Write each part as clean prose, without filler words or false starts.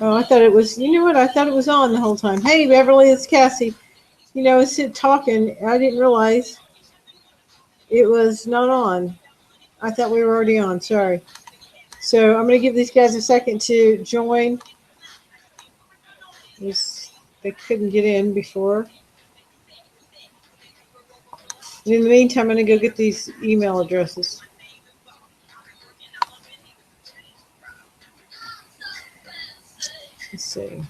Oh, I thought it was. You know what? I thought it was on the whole time. Hey, Beverly, it's Cassie. You know, I was sitting talking. I didn't realize it was not on. I thought we were already on. Sorry. So I'm going to give these guys a second to join. They couldn't get in before. And in the meantime, I'm going to go get these email addresses. Let's see.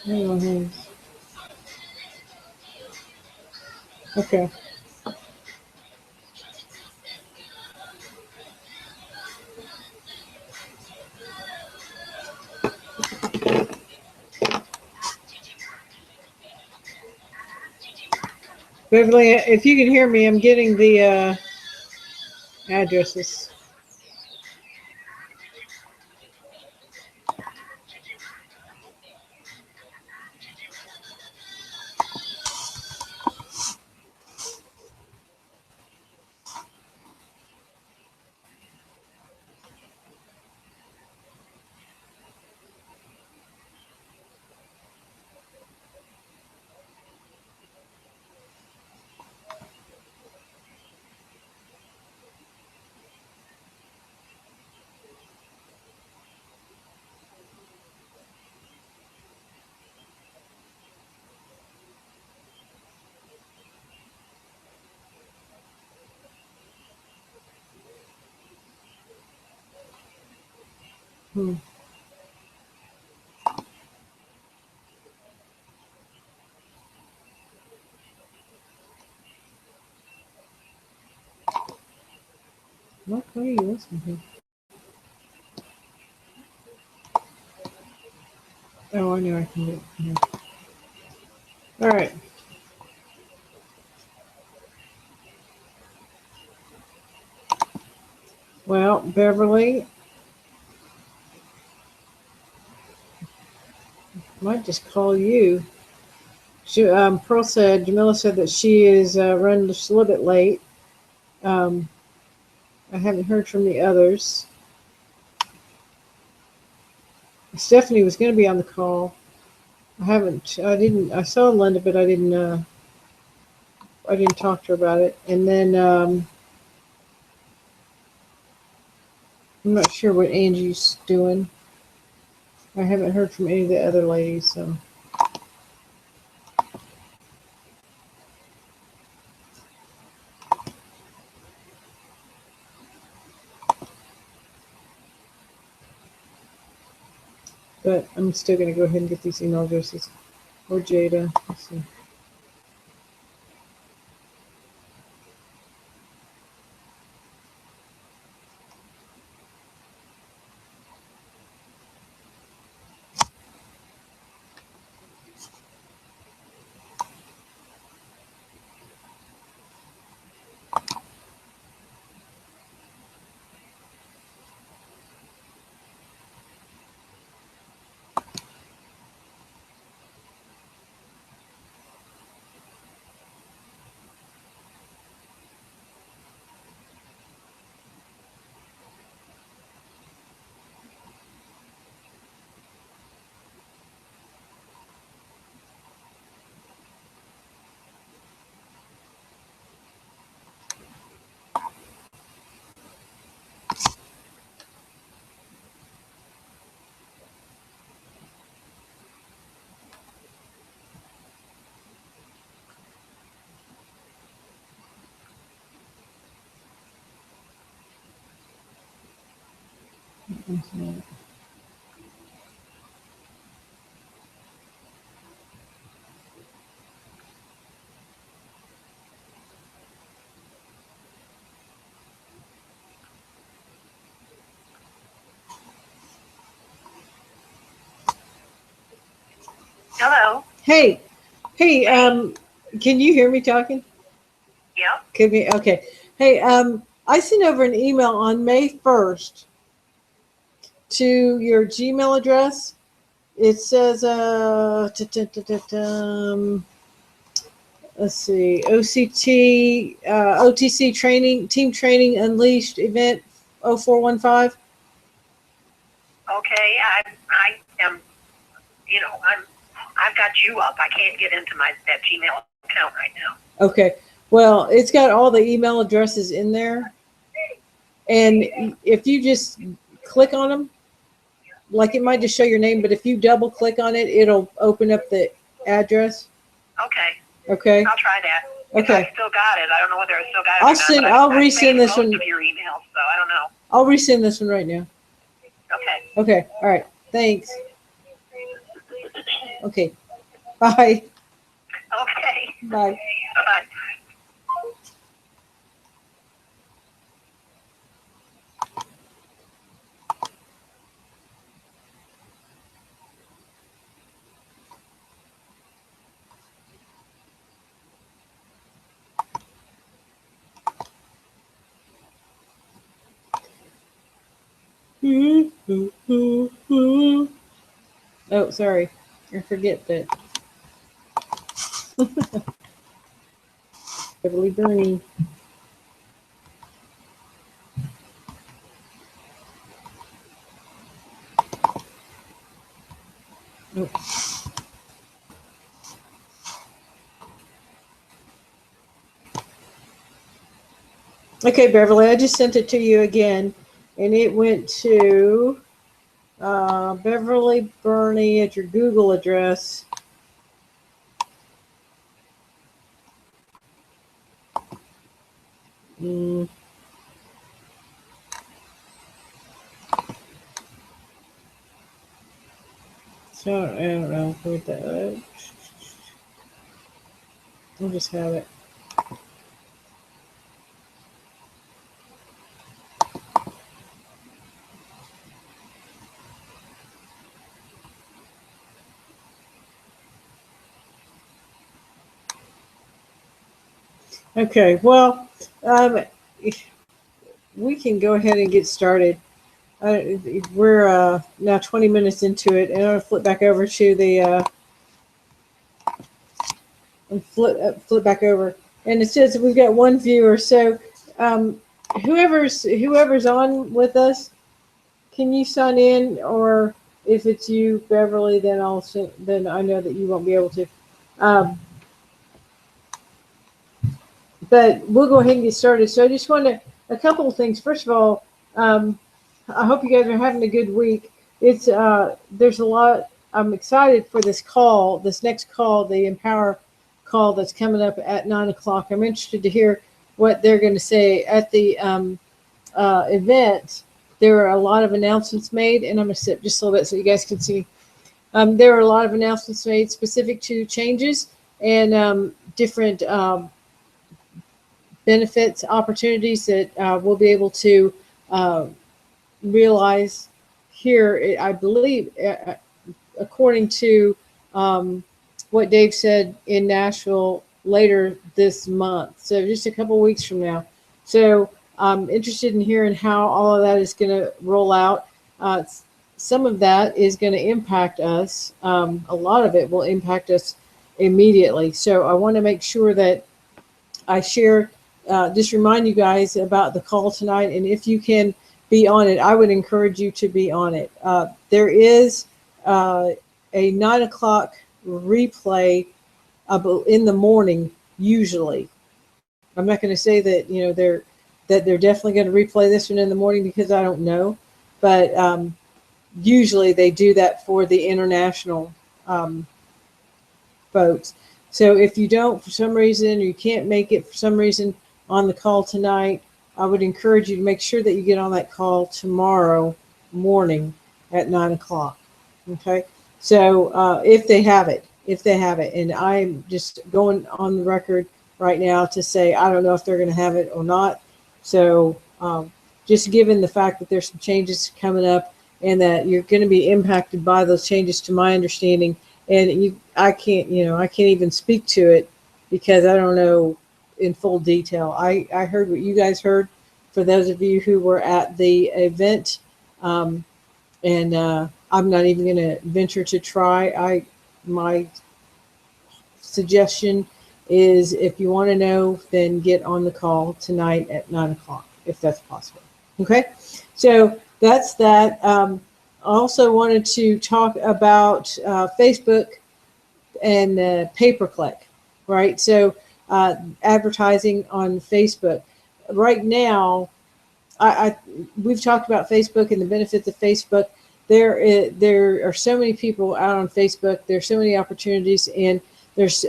Hang on, hang on. Okay. Beverly, if you can hear me, I'm getting the addresses. Hmm. What are you listening to? Oh, I know I can do it. Yeah. All right. Well, Beverly, might just call you. Pearl said, Jamila said that she is running just a little bit late. Um, I haven't heard from the others. Stephanie was going to be on the call. I saw Linda, but I didn't talk to her about it. And then, I'm not sure what Angie's doing. I haven't heard from any of the other ladies, so. But I'm still going to go ahead and get these email addresses. Or Jada. Let's see. Hello. Hey, hey, can you hear me talking? Yep. Could be okay. Hey, I sent over an email on May 1st to your Gmail address. It says, let's see, OTC training, team training unleashed event 0415. Okay. I am. I've got you up. I can't get into that Gmail account right now. Okay. Well, it's got all the email addresses in there. And if you just click on them, like it might just show your name, but if you double click on it, it'll open up the address. Okay. Okay. I'll try that. Okay. I still got it. I don't know whether I still got it. I'll resend this one. Most of your emails, so I don't know. I'll resend this one right now. Okay. Okay. All right. Thanks. Okay. Bye. Okay. Bye. Bye. Oh, sorry. I forget that. Beverly Bernie. Oh. Okay, Beverly, I just sent it to you again, and it went to Beverly Bernie at your Google address. So I don't know. Put that. I'll just have it. Okay, well, we can go ahead and get started. We're now 20 minutes into it, and I'm going to flip back over to the flip back over, and it says we've got one viewer. So whoever's on with us, can you sign in? Or if it's you, Beverly, then I know that you won't be able to. But we'll go ahead and get started. So I just want a couple of things. First of all, I hope you guys are having a good week. It's there's a lot. I'm excited for this next call, the Empower call that's coming up at 9:00. I'm interested to hear what they're going to say at the event. There are a lot of announcements made, and I'm going to sit just a little bit so you guys can see. There are a lot of announcements made specific to changes and different benefits, opportunities that we'll be able to realize here. I believe, according to what Dave said, in Nashville later this month. So just a couple weeks from now. So I'm interested in hearing how all of that is going to roll out. Some of that is going to impact us. A lot of it will impact us immediately. So I want to make sure that I share, just remind you guys about the call tonight. And if you can be on it, I would encourage you to be on it. There is a 9:00 replay in the morning, usually. I'm not going to say that they're definitely going to replay this one in the morning, because I don't know, but usually they do that for the international folks. So if you don't, for some reason, or you can't make it for some reason on the call tonight, I would encourage you to make sure that you get on that call tomorrow morning at 9 o'clock. Okay. So if they have it, and I'm just going on the record right now to say I don't know if they're going to have it or not. So just given the fact that there's some changes coming up and that you're going to be impacted by those changes, to my understanding, and I can't even speak to it because I don't know in full detail. I heard what you guys heard. For those of you who were at the event, and I'm not even going to venture to try. My suggestion is if you want to know, then get on the call tonight at 9 o'clock, if that's possible. Okay, so that's that. I also wanted to talk about Facebook and pay-per-click, right? So advertising on Facebook right now. We've talked about Facebook and the benefits of Facebook. There are so many people out on Facebook. There's so many opportunities, and there's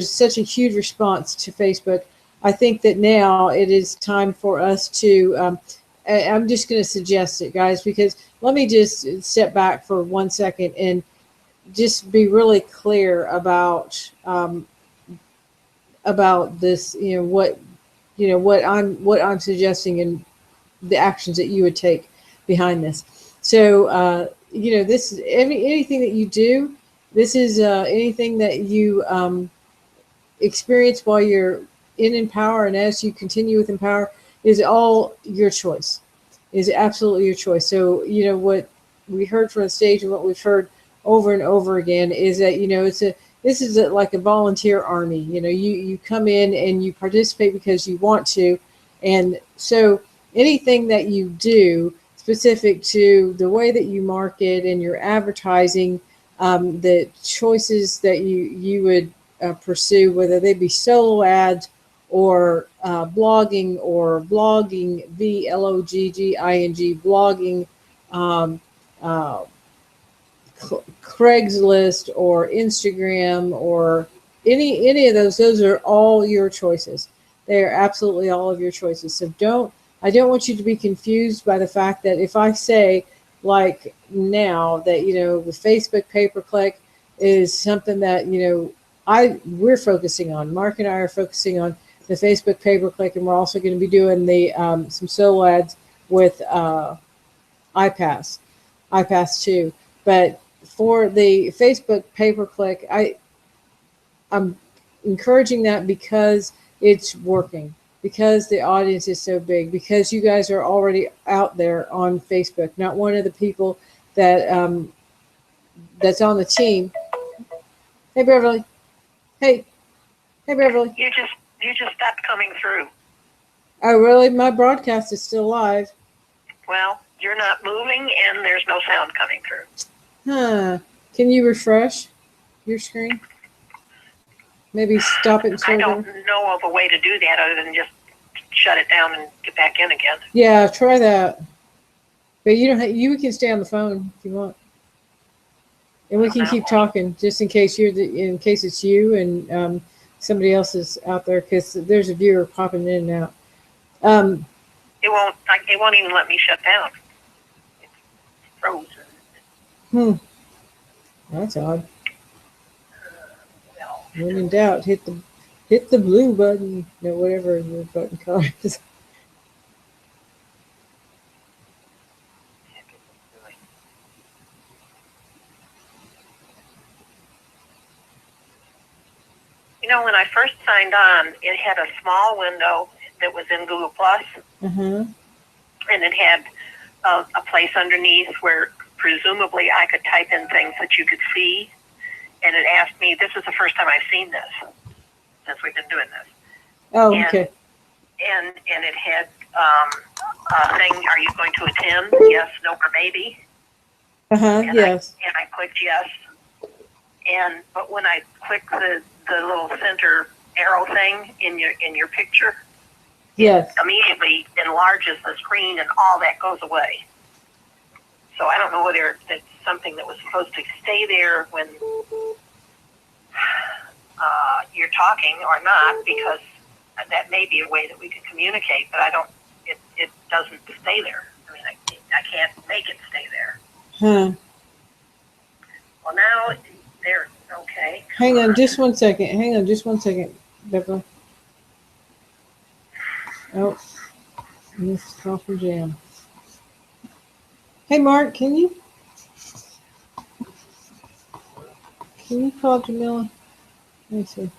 such a huge response to Facebook. I think that now it is time for us to. I'm just going to suggest it, guys, because let me just step back for 1 second and just be really clear about this. What I'm suggesting and the actions that you would take behind this. So this is anything that you do. This is anything that you experience while you're in Empower, and as you continue with Empower, is all your choice. Is absolutely your choice. So what we heard from the stage and what we've heard over and over again is that this is like a volunteer army. You come in and you participate because you want to, and so anything that you do specific to the way that you market and your advertising, the choices that you would pursue, whether they be solo ads or blogging VLOGGING blogging, uh, Craigslist or Instagram or any of those are all your choices. They are absolutely all of your choices. So I don't want you to be confused by the fact that if I say, like now, that the Facebook pay-per-click is something that we're focusing on. Mark and I are focusing on the Facebook pay-per-click, and we're also going to be doing the some solo ads with iPass too. But for the Facebook pay-per-click, I'm encouraging that because it's working, because the audience is so big, because you guys are already out there on Facebook. Not one of the people that that's on the team. Hey Beverly. Hey Beverly. You just stopped coming through. Oh really? My broadcast is still live. Well, you're not moving and there's no sound coming through. Huh. Can you refresh your screen? Maybe stop it and start I don't over? know of a way to do that other than just shut it down and get back in again. Yeah, try that. But you don't. You can stay on the phone if you want, and we can keep talking just in case in case it's you and somebody else is out there, because there's a viewer popping in and out. It won't even let me shut down. It's frozen. That's odd. When in doubt, hit the blue button. No, whatever the button color is. When I first signed on, it had a small window that was in Google Plus, and it had a place underneath where presumably I could type in things that you could see, and it asked me, this is the first time I've seen this since we've been doing this. Oh, okay. And it had a thing, are you going to attend? Yes, no, or maybe. Yes. And I clicked yes. But when I click the little center arrow thing in your picture, yes, it immediately enlarges the screen and all that goes away. So I don't know whether it's something that was supposed to stay there when you're talking or not, because that may be a way that we could communicate, but it doesn't stay there. I mean, I can't make it stay there. Huh. Well, now they're okay. Hang on just 1 second. Hang on just 1 second, Beverly. Oh, missed call from Jam. Hey, Mark, can you call Jamila? Let me see.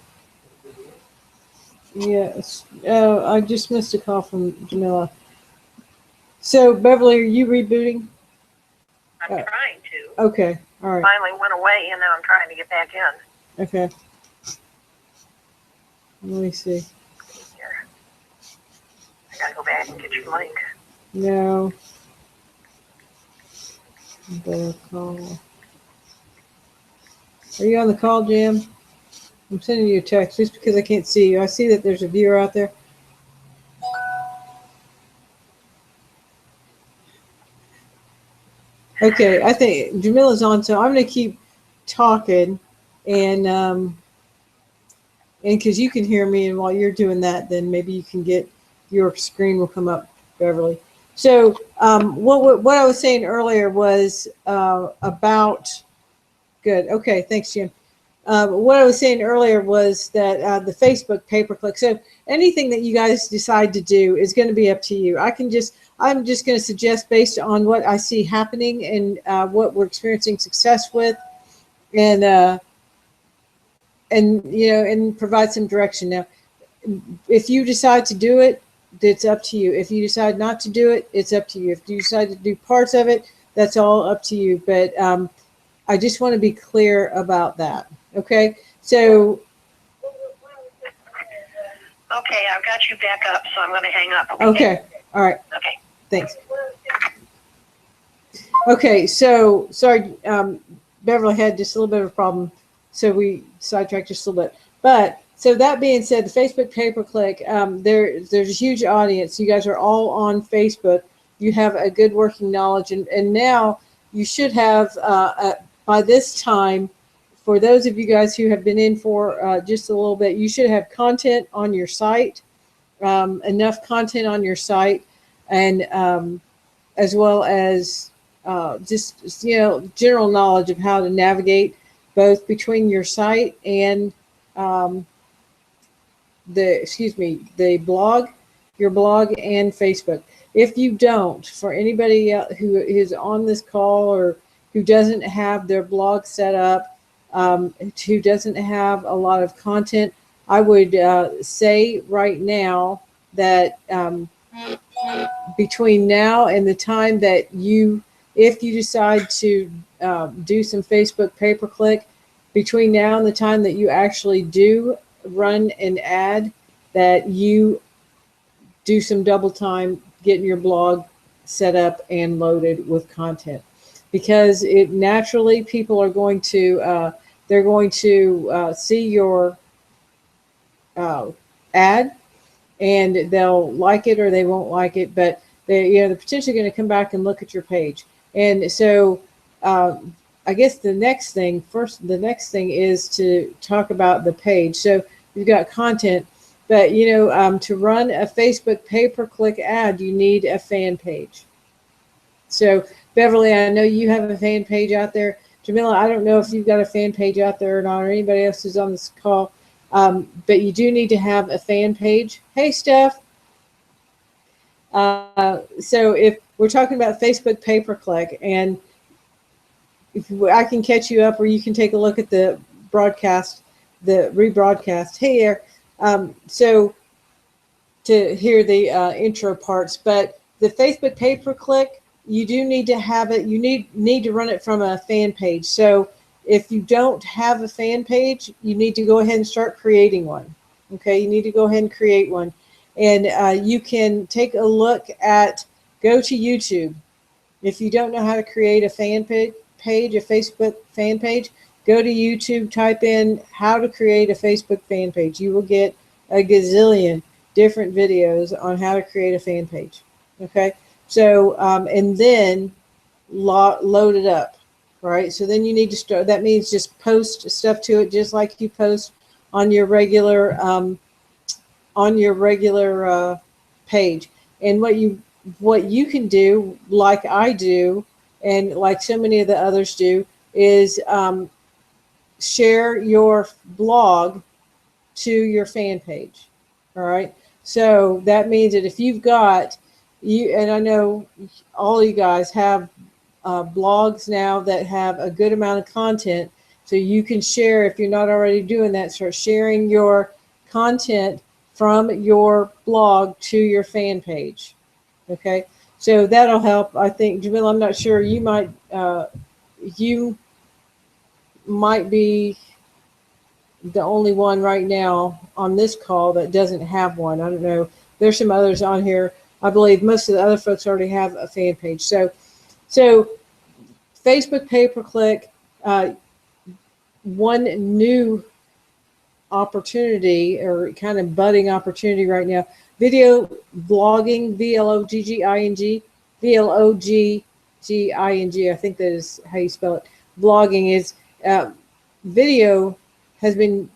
Yes. I just missed a call from Jamila. So, Beverly, are you rebooting? I'm trying to. Okay. All right. Finally went away, and now I'm trying to get back in. Okay. Let me see. Here. I gotta go back and get your link. No. Better call. Are you on the call, Jim? I'm sending you a text just because I can't see you. I see that there's a viewer out there. Okay, I think Jamila's on, so I'm going to keep talking, and because you can hear me, and while you're doing that, then maybe you can get your screen will come up, Beverly. So what I was saying earlier was about good. Okay, thanks, Jim. What I was saying earlier was that the Facebook pay-per-click. So anything that you guys decide to do is going to be up to you. I'm just going to suggest based on what I see happening and what we're experiencing success with, and and provide some direction. Now, if you decide to do it, it's up to you. If you decide not to do it, it's up to you. If you decide to do parts of it, that's all up to you. But I just want to be clear about that. Okay, so. Okay, I've got you back up, so I'm going to hang up. Okay, all right. Okay. Thanks. Okay, so sorry, Beverly had just a little bit of a problem, so we sidetracked just a little bit. But so that being said, the Facebook pay-per-click, there's a huge audience. You guys are all on Facebook. You have a good working knowledge, and now you should have by this time. For those of you guys who have been in for just a little bit, you should have content on your site, enough content on your site, and as well as just general knowledge of how to navigate both between your site and the blog, your blog and Facebook. If you don't, for anybody who is on this call or who doesn't have their blog set up, who doesn't have a lot of content, I would say right now that between now and the time that if you decide to do some Facebook pay-per-click, between now and the time that you actually do run an ad, that you do some double time getting your blog set up and loaded with content. Because it naturally, people are going to see your ad, and they'll like it or they won't like it, but they're potentially going to come back and look at your page. And so I guess the next thing is to talk about the page. So you've got content, but to run a Facebook pay-per-click ad, you need a fan page. So Beverly, I know you have a fan page out there. Jamila, I don't know if you've got a fan page out there or not, or anybody else who's on this call, but you do need to have a fan page. Hey, Steph. So if we're talking about Facebook pay-per-click, and if I can catch you up, or you can take a look at the broadcast, the rebroadcast. Hey, Eric. So to hear the intro parts, but the Facebook pay-per-click, you do need to have it. You need to run it from a fan page. So if you don't have a fan page, you need to go ahead and start creating one. Okay, you need to go ahead and create one. And you can take a look at, go to YouTube. If you don't know how to create a fan page, a Facebook fan page, go to YouTube, type in how to create a Facebook fan page. You will get a gazillion different videos on how to create a fan page. Okay, so and then load it up. Right, so then you need to start. That means just post stuff to it, just like you post on your regular page. And what you what you can do, like I do, and like so many of the others do, is share your blog to your fan page. All right. So that means that if you've got you, and I know all you guys have blogs now that have a good amount of content, so you can share, if you're not already doing that, start sharing your content from your blog to your fan page. Okay. So that'll help. I think, Jamila, I'm not sure, you might be the only one right now on this call that doesn't have one. I don't know. There's some others on here. I believe most of the other folks already have a fan page. So Facebook pay-per-click, one new opportunity or kind of budding opportunity right now. Video blogging, VLOGGING, VLOGGING. I think that is how you spell it. Blogging is video has been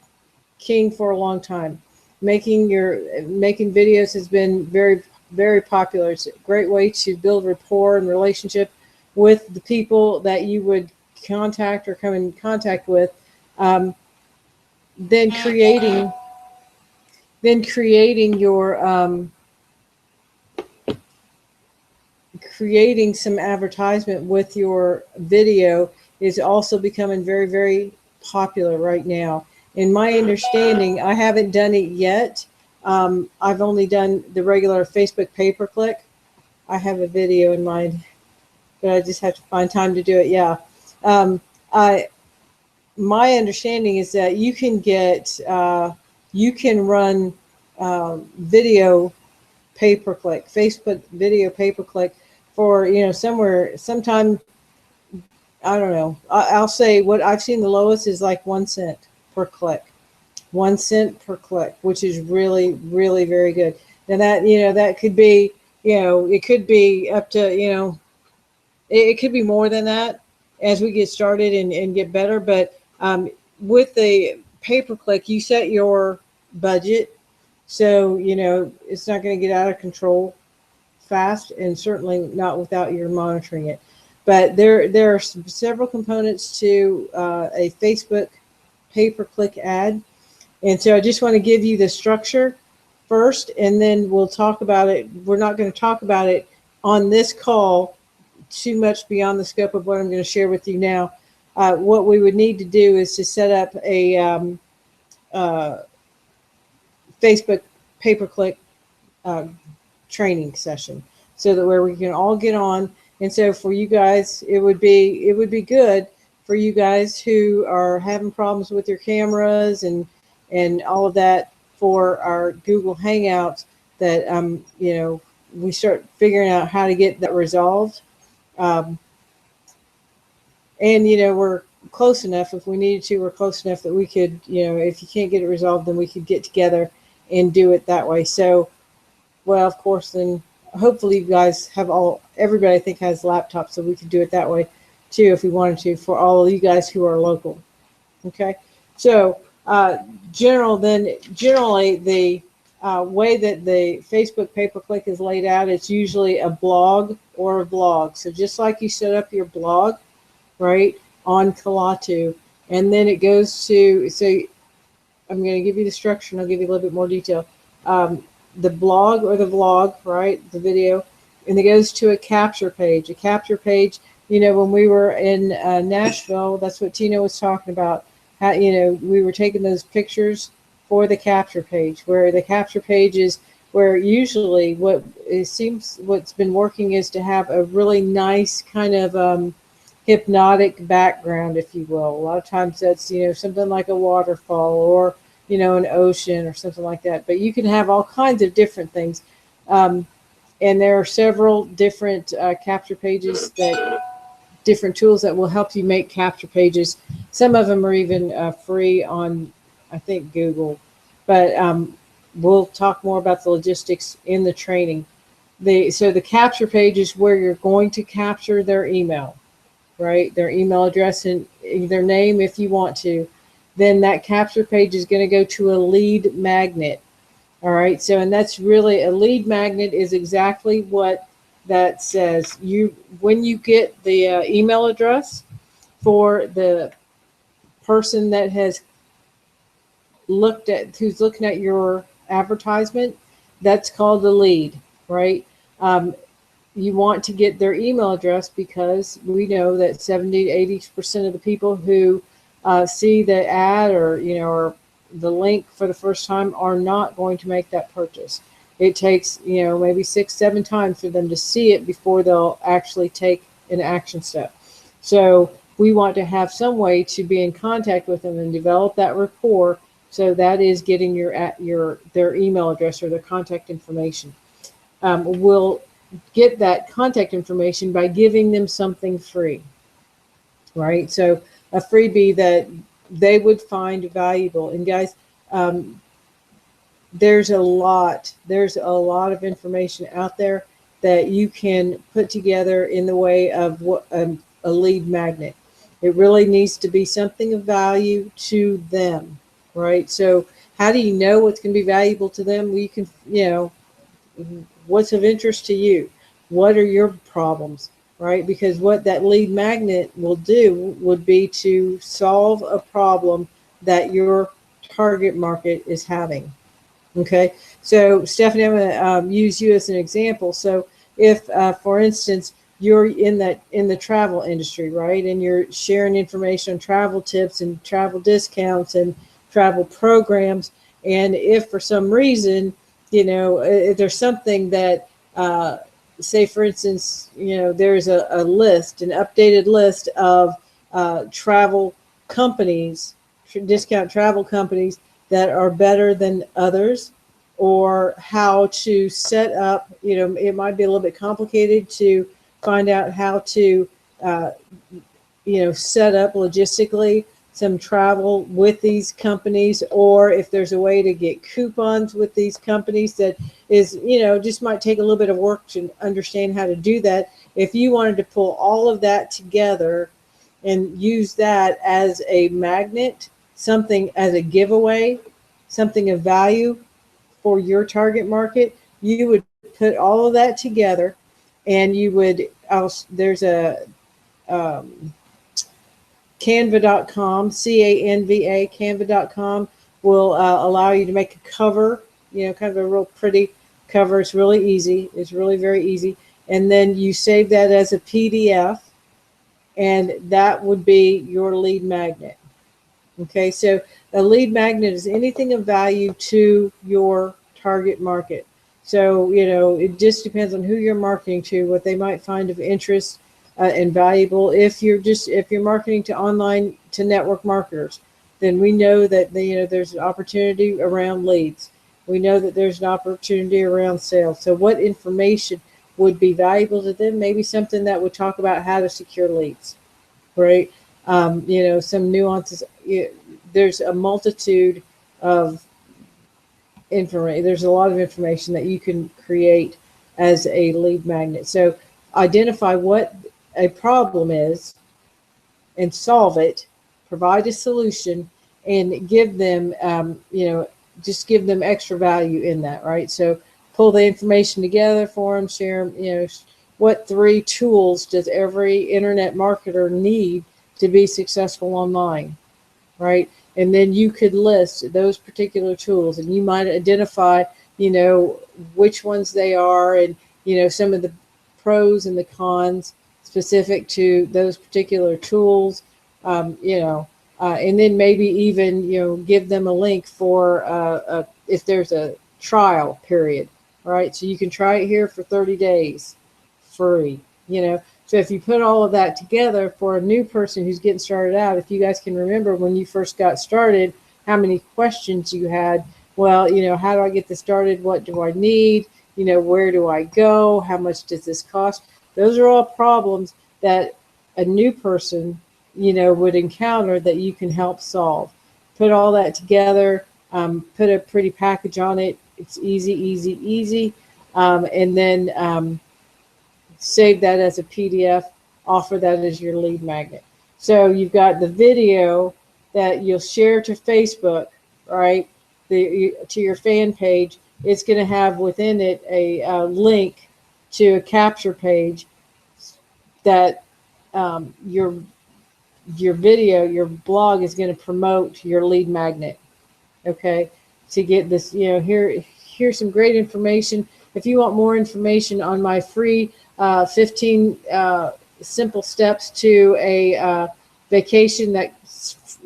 king for a long time. Making videos has been very, very popular. It's a great way to build rapport and relationship with the people that you would contact or come in contact with. Then creating your creating some advertisement with your video is also becoming very, very popular right now. In my understanding, I haven't done it yet. I've only done the regular Facebook pay-per-click. I have a video in mind, but I just have to find time to do it. Yeah. My understanding is that you can run video pay-per-click, Facebook video pay-per-click for, sometime, I don't know. I'll say what I've seen the lowest is like 1 cent per click. 1 cent per click, which is really, really very good. Now that could be, it could be up to, it could be more than that as we get started and get better. But with the pay-per-click, you set your budget. So, it's not going to get out of control fast, and certainly not without your monitoring it. But there are several components to a Facebook pay-per-click ad. And so I just want to give you the structure first, and then we'll talk about it. We're not going to talk about it on this call too much beyond the scope of what I'm going to share with you now. What we would need to do is to set up a Facebook pay-per-click training session, so that where we can all get on. And so for you guys, it would be good for you guys who are having problems with your cameras and all of that, for our Google Hangouts, that we start figuring out how to get that resolved. And we're close enough, if we needed to, we're close enough that we could, if you can't get it resolved, then we could get together and do it that way. So, well, of course, then hopefully you guys have everybody I think has laptops, so we could do it that way too if we wanted to, for all of you guys who are local. Okay. So generally the way that the Facebook pay-per-click is laid out, it's usually a blog or a vlog. So just like you set up your blog, right, on Kalatu, and then it goes to, so I'm going to give you the structure and I'll give you a little bit more detail. The blog or the vlog, right, the video, and it goes to a capture page. A capture page, when we were in Nashville, that's what Tina was talking about. How, we were taking those pictures for the capture page, where the capture page is where usually what's been working is to have a really nice kind of hypnotic background, if you will. A lot of times that's, something like a waterfall or, an ocean or something like that. But you can have all kinds of different things. And there are several different capture pages, different tools that will help you make capture pages. Some of them are even free on, I think, Google. But we'll talk more about the logistics in the training. So the capture page is where you're going to capture their email, right? Their email address and their name if you want to. Then that capture page is going to go to a lead magnet. All right. So, and that's really, a lead magnet is exactly what that says when you get the email address for the person that has who's looking at your advertisement, that's called a lead, right? You want to get their email address because we know that 70 to 80% of the people who see the ad or the link for the first time are not going to make that purchase. It takes maybe 6-7 times for them to see it before they'll actually take an action step. So we want to have some way to be in contact with them and develop that rapport. So that is getting their email address or their contact information. We'll get that contact information by giving them something free, right? So a freebie that they would find valuable. And guys, there's a lot of information out there that you can put together in the way of what a lead magnet. It really needs to be something of value to them, right? So how do you know what's going to be valuable to them? Well, you can, what's of interest to you? What are your problems, right? Because what that lead magnet will do would be to solve a problem that your target market is having. Okay, so Stephanie, I'm going to use you as an example. So if, for instance, you're in the travel industry, right, and you're sharing information on travel tips and travel discounts and travel programs, and if for some reason, if there's something that, say, for instance, there's a list, an updated list of travel companies, discount travel companies that are better than others, or how to set up, it might be a little bit complicated to find out how to, set up logistically some travel with these companies, or if there's a way to get coupons with these companies that is, just might take a little bit of work to understand how to do that. If you wanted to pull all of that together and use that as a magnet, something as a giveaway, something of value for your target market, you would put all of that together, and you would, there's a Canva.com, CANVA, Canva.com will allow you to make a cover, kind of a real pretty cover. It's really easy. It's really very easy. And then you save that as a PDF, and that would be your lead magnet. Okay, so a lead magnet is anything of value to your target market. So, it just depends on who you're marketing to, what they might find of interest and valuable. If you're marketing to online, to network marketers, then we know that there's an opportunity around leads. We know that there's an opportunity around sales. So what information would be valuable to them? Maybe something that would talk about how to secure leads, right? Some nuances. There's a multitude of information. There's a lot of information that you can create as a lead magnet. So identify what a problem is and solve it, provide a solution, and give them, just give them extra value in that, right? So pull the information together for them, share them, what 3 tools does every internet marketer need to be successful online, right? And then you could list those particular tools, and you might identify, which ones they are, and, some of the pros and the cons specific to those particular tools, and then maybe even, give them a link for if there's a trial period, right? So you can try it here for 30 days free, So if you put all of that together for a new person who's getting started out, if you guys can remember when you first got started, how many questions you had. Well, how do I get this started? What do I need? Where do I go? How much does this cost? Those are all problems that a new person, would encounter that you can help solve. Put all that together, put a pretty package on it. It's easy. And then save that as a PDF, offer that as your lead magnet. So you've got the video that you'll share to Facebook, right? To your fan page. It's going to have within it a link to a capture page that your video, your blog is going to promote your lead magnet. Okay, to get this, here's some great information. If you want more information on my free 15 simple steps to a vacation that's,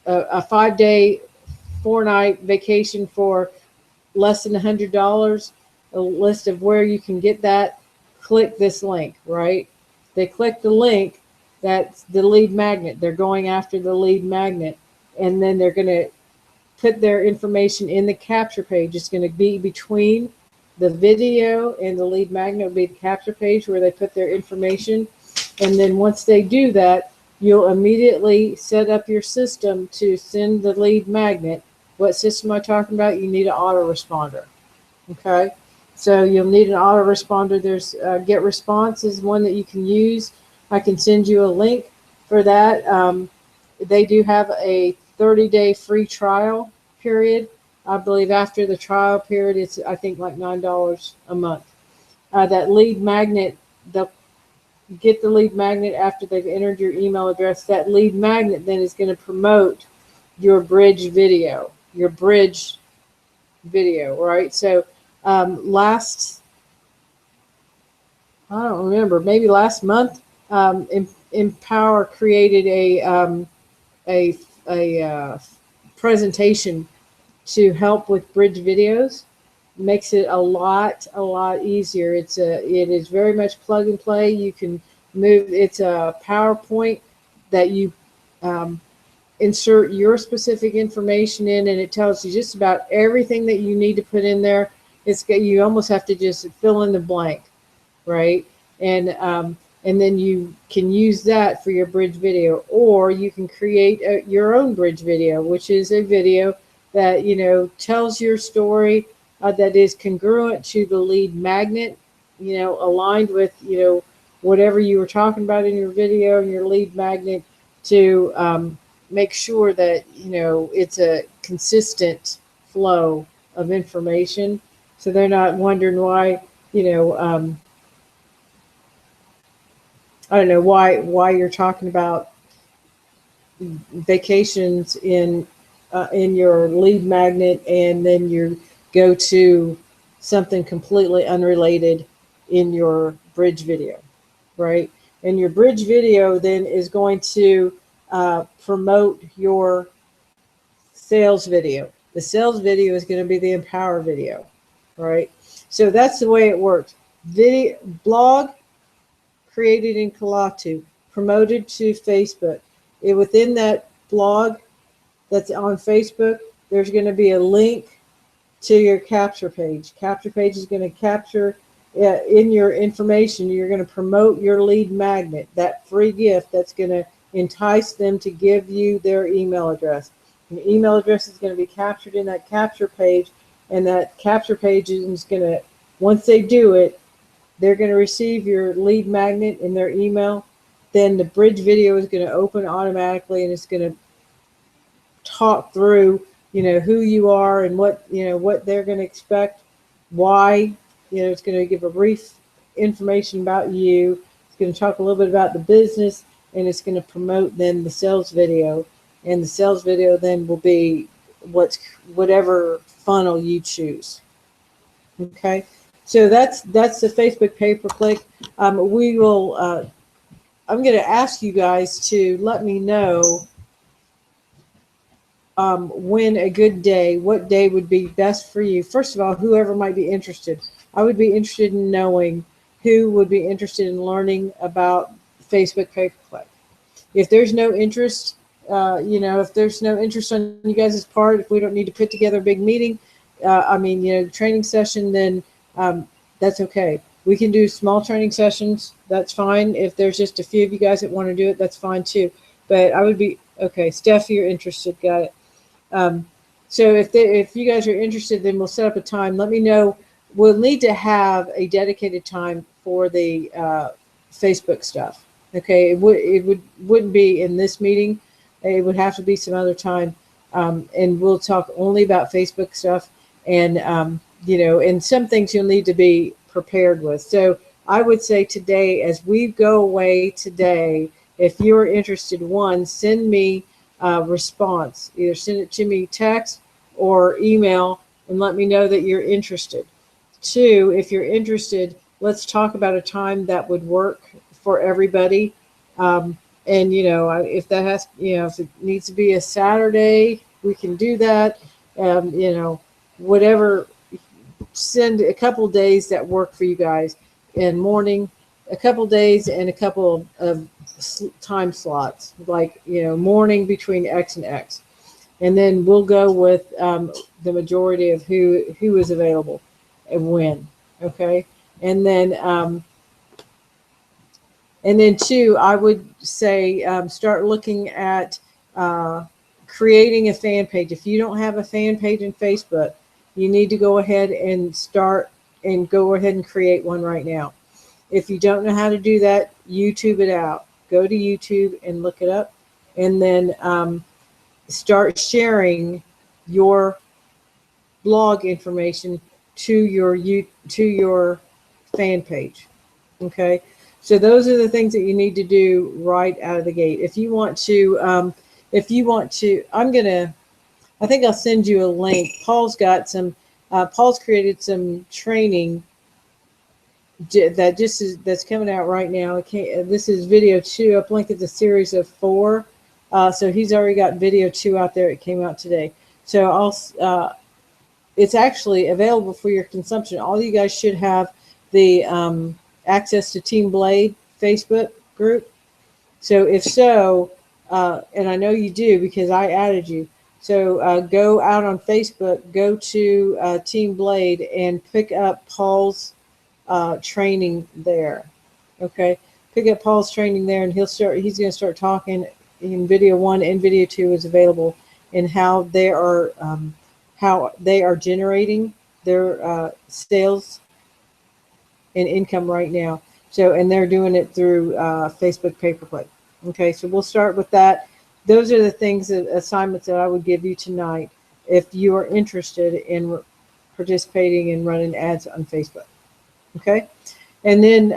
a 5-day, 4-night vacation for less than $100, a list of where you can get that, click this link, right? They click the link, that's the lead magnet. They're going after the lead magnet, and then they're going to put their information in the capture page. It's going to be between the video and the lead magnet. Will be the capture page where they put their information. And then once they do that, you'll immediately set up your system to send the lead magnet. What system am I talking about? You need an autoresponder. Okay, so you'll need an autoresponder. There's Get Response is one that you can use. I can send you a link for that. They do have a 30-day free trial period. I believe after the trial period, it's, I think, like $9 a month. That lead magnet, they'll get the lead magnet after they've entered your email address. That lead magnet then is going to promote your bridge video, right? So I don't remember, maybe last month, Empower created a presentation to help with bridge videos. Makes it a lot easier. It is very much plug and play. You can move. It's a PowerPoint that you insert your specific information in, and it tells you just about everything that you need to put in there. You almost have to just fill in the blank, right? And then you can use that for your bridge video, or you can create your own bridge video, which is a video that, tells your story, that is congruent to the lead magnet, aligned with, whatever you were talking about in your video and your lead magnet, to make sure that, it's a consistent flow of information. So they're not wondering why, I don't know why you're talking about vacations in your lead magnet, and then you go to something completely unrelated in your bridge video, right? And your bridge video then is going to promote your sales video. The sales video is going to be the Empower video, right? So that's the way it works. Video blog created in Kalatu, promoted to Facebook. Within that blog that's on Facebook, there's going to be a link to your capture page. Capture page is going to capture in your information. You're going to promote your lead magnet, that free gift that's going to entice them to give you their email address. Your email address is going to be captured in that capture page, and that capture page is going to, once they do it, they're going to receive your lead magnet in their email. Then the bridge video is going to open automatically, and it's going to talk through, who you are and what they're going to expect, why, it's going to give a brief information about you. It's going to talk a little bit about the business, and it's going to promote then the sales video. And the sales video then will be whatever funnel you choose. Okay. So that's the Facebook pay-per-click. I'm going to ask you guys to let me know when a good day, what day would be best for you. First of all, whoever might be interested. I would be interested in knowing who would be interested in learning about Facebook pay-per-click. If there's no interest, if there's no interest on you guys' part, if we don't need to put together a big meeting, training session, then that's okay. We can do small training sessions. That's fine. If there's just a few of you guys that want to do it, that's fine too. But I would be, okay, Steph, you're interested. Got it. So if you guys are interested, then we'll set up a time. Let me know. We'll need to have a dedicated time for the Facebook stuff. Okay, it wouldn't be in this meeting. It would have to be some other time, and we'll talk only about Facebook stuff. And and some things you'll need to be prepared with. So I would say today, as we go away today, if you're interested, one, send me a response. Either send it to me text or email and let me know that you're interested. Two, if you're interested, let's talk about a time that would work for everybody. And if that has, if it needs to be a Saturday, we can do that. Whatever. Send a couple days that work for you guys in morning, a couple days, and a couple of time slots, like morning between X and X, and then we'll go with the majority of who is available and when. Okay, and then two, I would say start looking at creating a fan page. If you don't have a fan page in Facebook, you need to go ahead and create one right now. If you don't know how to do that, YouTube it out. Go to YouTube and look it up, and then start sharing your blog information to your fan page. Okay, so those are the things that you need to do right out of the gate. If you want to, I think I'll send you a link. Paul's created some training that's coming out right now. This is video 2. I've linked the series of 4. So he's already got video 2 out there. It came out today. So it's actually available for your consumption. All you guys should have the access to Team Blade Facebook group. So if so, and I know you do because I added you. So go out on Facebook, go to Team Blade, and pick up Paul's training there. Okay, pick up Paul's training there, and he's going to start talking in video 1 and video 2 is available, and how they are generating their sales and income right now. So, and they're doing it through Facebook pay-per-click. Okay, so we'll start with that. Those are the assignments that I would give you tonight if you are interested in participating in running ads on Facebook. Okay, and then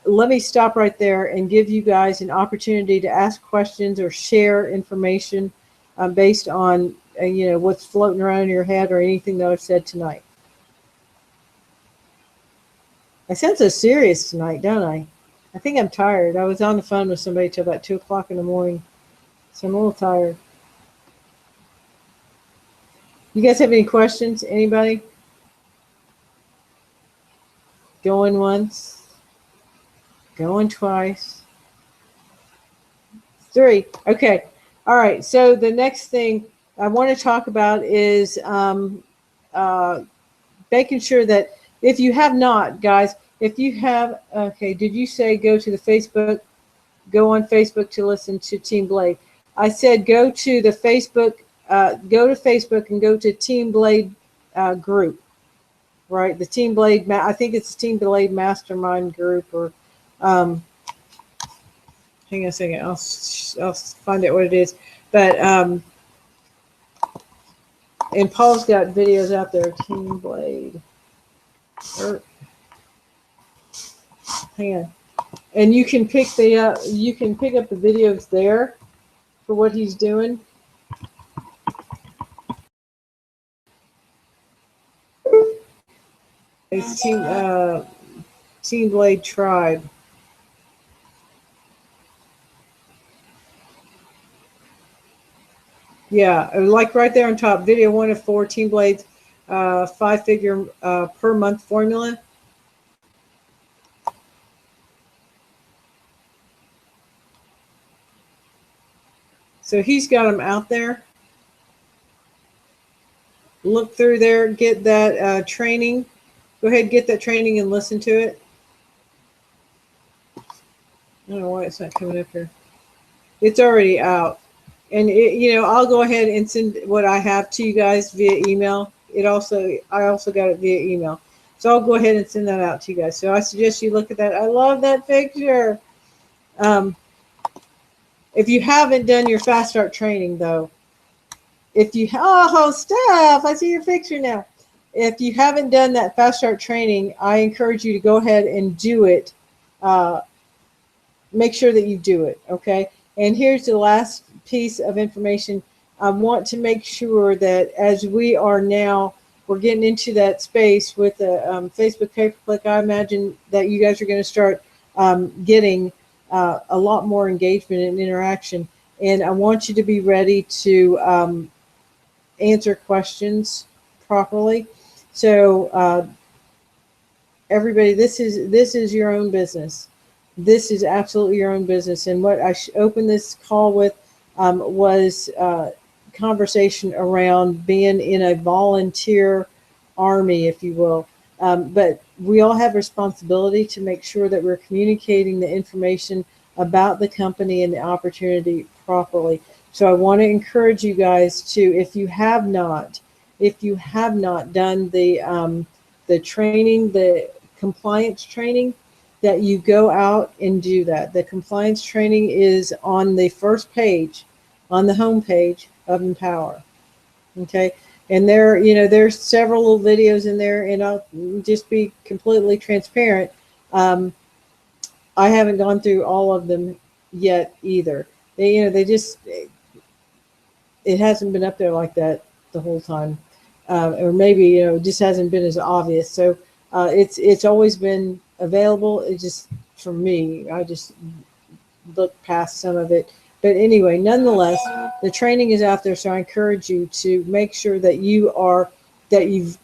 let me stop right there and give you guys an opportunity to ask questions or share information based on what's floating around in your head or anything that I've said tonight. I sound so serious tonight, don't I? I think I'm tired. I was on the phone with somebody till about 2 o'clock in the morning. So I'm a little tired. You guys have any questions? Anybody? Going once. Going twice. 3. Okay. All right. So the next thing I want to talk about is making sure that if you have not, guys, if you have, okay, did you say go to the Facebook, go on Facebook to listen to Team Blade? I said go to the Facebook, and go to Team Blade group, right? The Team Blade, I think it's Team Blade Mastermind group, or hang on a second, I'll find out what it is. But and Paul's got videos out there. Team Blade. Hang on, and you can pick up the videos there for what he's doing. It's Team Blade Tribe. Yeah, like right there on top, video 1 of 4, Team Blade's 5-figure per month formula. So he's got them out there. Look through there, get that training. Go ahead, get that training and listen to it. I don't know why it's not coming up here. It's already out. And I'll go ahead and send what I have to you guys via email. I also got it via email. So I'll go ahead and send that out to you guys. So I suggest you look at that. I love that picture. If you haven't done your Fast Start training, though, Steph, I see your picture now. if you haven't done that Fast Start training, I encourage you to go ahead and do it. Make sure that you do it, okay? And here's the last piece of information. I want to make sure that as we are now, we're getting into that space with the Facebook pay-per-click. I imagine that you guys are going to start getting a lot more engagement and interaction. And I want you to be ready to answer questions properly. So everybody, this is your own business. This is absolutely your own business. And what I opened this call with was conversation around being in a volunteer army, if you will. But we all have responsibility to make sure that we're communicating the information about the company and the opportunity properly. So I want to encourage you guys to, if you have not done the training, the compliance training, that you go out and do that. The compliance training is on the first page, on the home page of Empower. Okay. And there's several little videos in there, and I'll just be completely transparent. I haven't gone through all of them yet either. It hasn't been up there like that the whole time. Or maybe, it just hasn't been as obvious. So it's always been available. It just, for me, I just looked past some of it. But anyway, nonetheless, the training is out there. So I encourage you to make sure that you've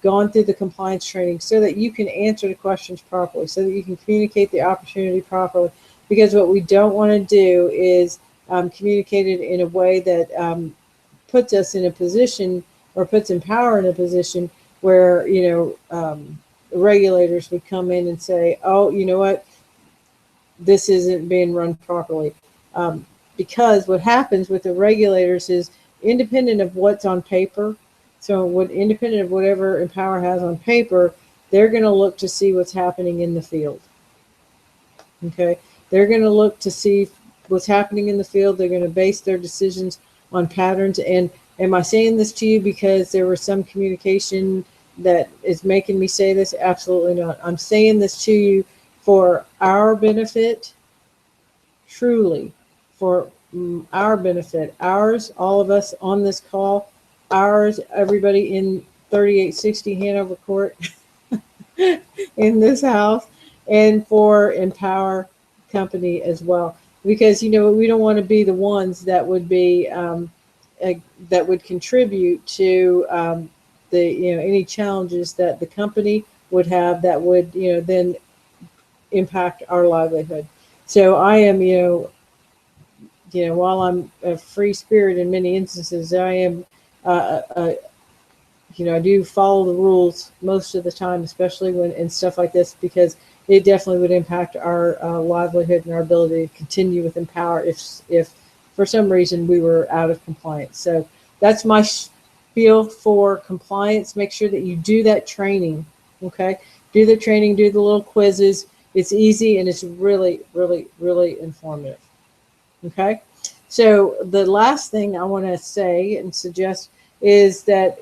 gone through the compliance training so that you can answer the questions properly, so that you can communicate the opportunity properly. Because what we don't want to do is communicate it in a way that puts us in a position, or puts Empower in a position where, regulators would come in and say, oh, you know what, this isn't being run properly. Because what happens with the regulators is, independent of what's on paper, independent of whatever Empower has on paper, they're going to look to see what's happening in the field. Okay? They're going to look to see what's happening in the field. They're going to base their decisions on patterns. And am I saying this to you because there was some communication that is making me say this? Absolutely not. I'm saying this to you for our benefit, truly, for our benefit, ours, all of us on this call, ours, everybody in 3860 Hanover Court, in this house, and for Empower Company as well. Because, we don't want to be the ones that would be, that would contribute to any challenges that the company would have that would, then impact our livelihood. So I am, while I'm a free spirit in many instances, I am, I do follow the rules most of the time, especially when in stuff like this, because it definitely would impact our livelihood and our ability to continue with Empower if for some reason we were out of compliance. So that's my spiel for compliance. Make sure that you do that training. Okay, do the training, do the little quizzes. It's easy and it's really, really, really informative. Okay, so the last thing I want to say and suggest is that,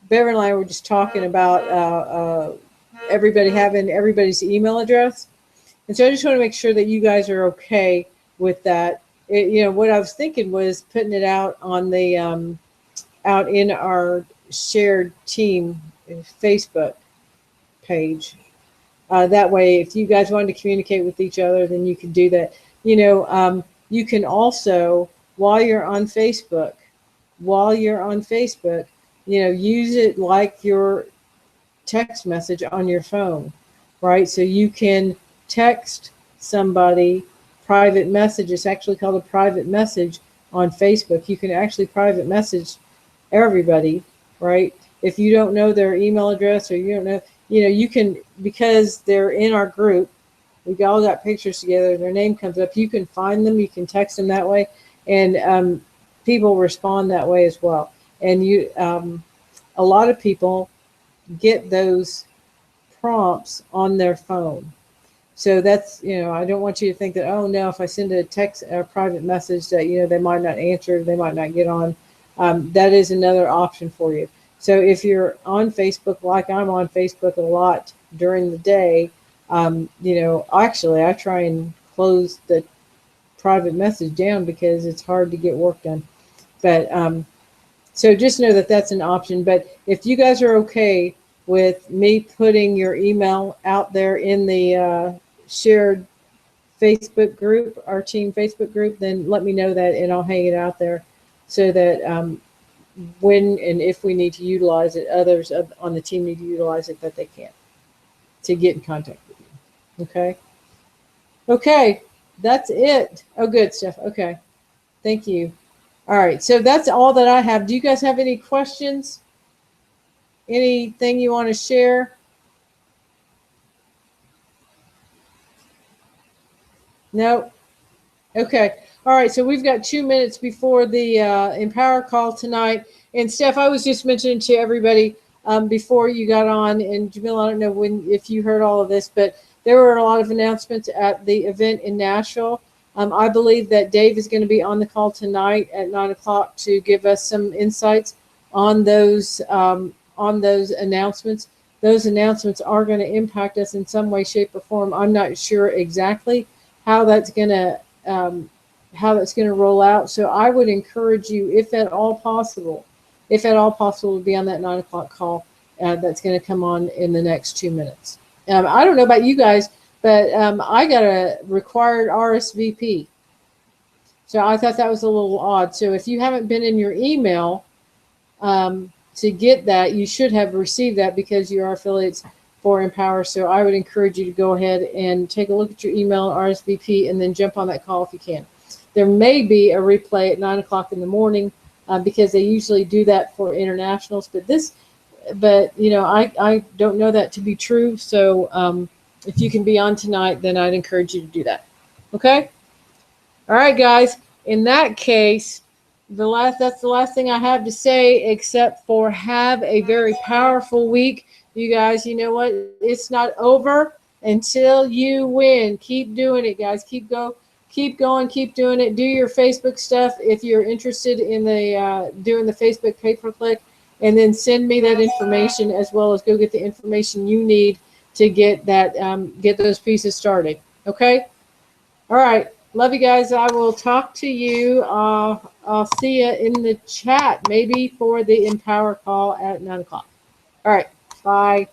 Beverly and I were just talking about everybody having everybody's email address. And so I just want to make sure that you guys are okay with that. What I was thinking was putting it out on the, out in our shared team Facebook page. That way, if you guys wanted to communicate with each other, then you can do that. You can also, while you're on Facebook, use it like your text message on your phone, right? So you can text somebody private message. It's actually called a private message on Facebook. You can actually private message everybody, right? If you don't know their email address, or you don't know, you can, because they're in our group, we all got pictures together, their name comes up, you can find them, you can text them that way, and people respond that way as well. And a lot of people get those prompts on their phone. So that's, I don't want you to think that, oh no, if I send a text or a private message that, they might not answer, they might not get on. That is another option for you. So if you're on Facebook, like I'm on Facebook a lot during the day, actually I try and close the private message down because it's hard to get work done. But so just know that that's an option. But if you guys are okay with me putting your email out there in the shared Facebook group, our team Facebook group, then let me know that and I'll hang it out there so that when and if we need to utilize it, others on the team need to utilize it that they can to get in contact with you. Okay. Okay. That's it. Oh, good stuff. Okay. Thank you. All right. So that's all that I have. Do you guys have any questions? Anything you want to share? No. Okay. All right. So we've got 2 minutes before the Empower call tonight. And Steph, I was just mentioning to everybody before you got on, and Jamil, I don't know if you heard all of this, but there were a lot of announcements at the event in Nashville. I believe that Dave is going to be on the call tonight at 9 o'clock to give us some insights on those announcements. Those announcements are going to impact us in some way, shape, or form. I'm not sure exactly how that's going to roll out. So I would encourage you, if at all possible, to be on that 9 o'clock call that's going to come on in the next 2 minutes. I don't know about you guys, but I got a required RSVP. So I thought that was a little odd. So if you haven't been in your email to get that, you should have received that because you are affiliates for Empower. So I would encourage you to go ahead and take a look at your email RSVP and then jump on that call if you can. There may be a replay at 9 o'clock in the morning because they usually do that for internationals. But I don't know that to be true. So if you can be on tonight, then I'd encourage you to do that. Okay. All right, guys. In that case, that's the last thing I have to say, except for have a very powerful week. You guys, you know what? It's not over until you win. Keep doing it, guys. Keep going, keep doing it. Do your Facebook stuff if you're interested in the doing the Facebook pay-per-click, and then send me that information as well as go get the information you need to get that get those pieces started. Okay. All right. Love you guys. I will talk to you. I'll see you in the chat, maybe for the Empower call at 9 o'clock. All right. Bye.